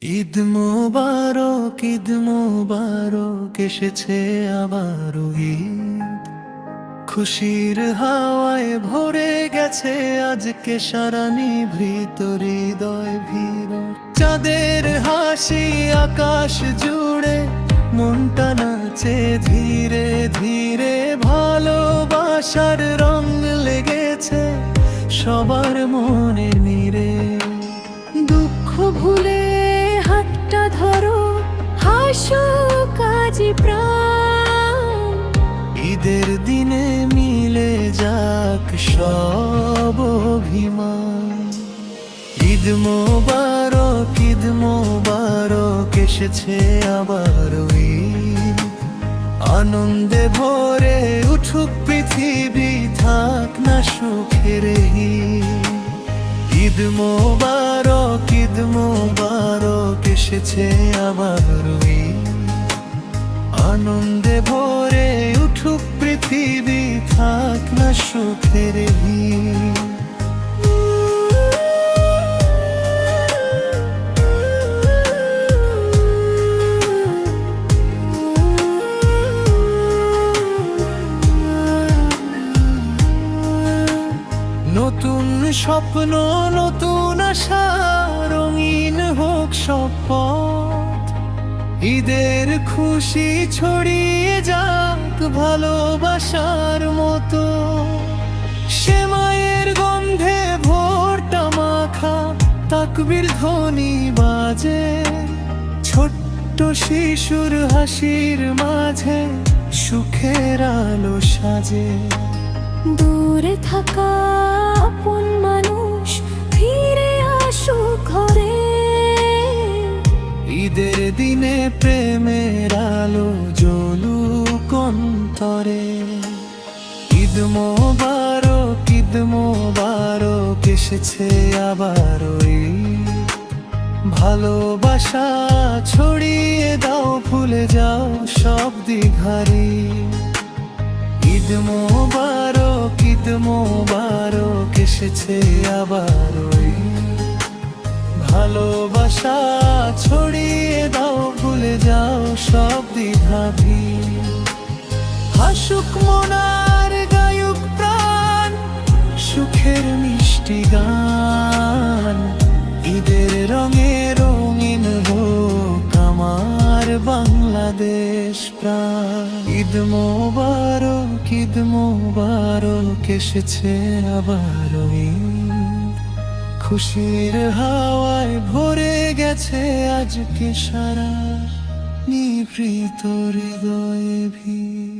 ঈদ মোবারক, ঈদ মোবারক, এসেছে আবার ঈদ। খুশির হাওয়ায় ভরে গেছে আজকে সারা নিভৃত হৃদয় ভিড়। চাঁদের হাসি আকাশ জুড়ে, মনটা নাচে ধীরে ধীরে। ভালোবাসার রং লেগেছে সবার মনে নিরে। দুঃখ ভুলে হাতটা ধরো, হাসো কাজী প্রাণ। ঈদের দিনে মিলে যাক সব অভিমান। ঈদ মোবারক, ঈদ মোবারক, এসেছে আবার ঈদ। আনন্দে ভরে উঠুক পৃথিবী, থাক না সুখের হিত। ঈদ মোবারক, ঈদ মোবারক, এসেছে আবার ঈদ। আনন্দে ভরে উঠুক পৃথিবী, থাক না সুখের ভিড়। নতুন স্বপ্ন, নতুন আশা, রঙিন হোক সব পথ। ঈদের খুশি ছড়িয়ে যাক ভালোবাসার মতো। সেমাইয়ের গন্ধে ভোরটা মাখা, তাকবীর ধ্বনি বাজে। ছোট্ট শিশুর হাসির মাঝে সুখের আলো সাজে। দূরে থাকা আপন মানুষ ফিরে আসুক ঘরে। ঈদের দিনে প্রেমের আলো জ্বলুক অন্তরে। ঈদ মোবারক, ঈদ মোবারক, এসেছে আবার ঈদ। ভালোবাসা ছড়িয়ে দাও, ভুলে যাও সব দিঘারি। ঈদ মোবারক, ঈদ মোবারক, এসেছে আবার ঈদ। ভালোবাসা ছড়িয়ে দাও, ভুলে যাও সব দ্বিধাভি। হাসুক মনার গায়ুক প্রাণ, সুখের মিষ্টি গান। ঈদের রঙে রঙিন হোক আমার বাংলাদেশ প্রাণ। ঈদ মোবারক, ঈদ মোবারক, এসেছে আবার ঈদ। খুশির হাওয়ায় ভরে গেছে আজকে সারা নিভৃত হৃদয়ে ভিড়।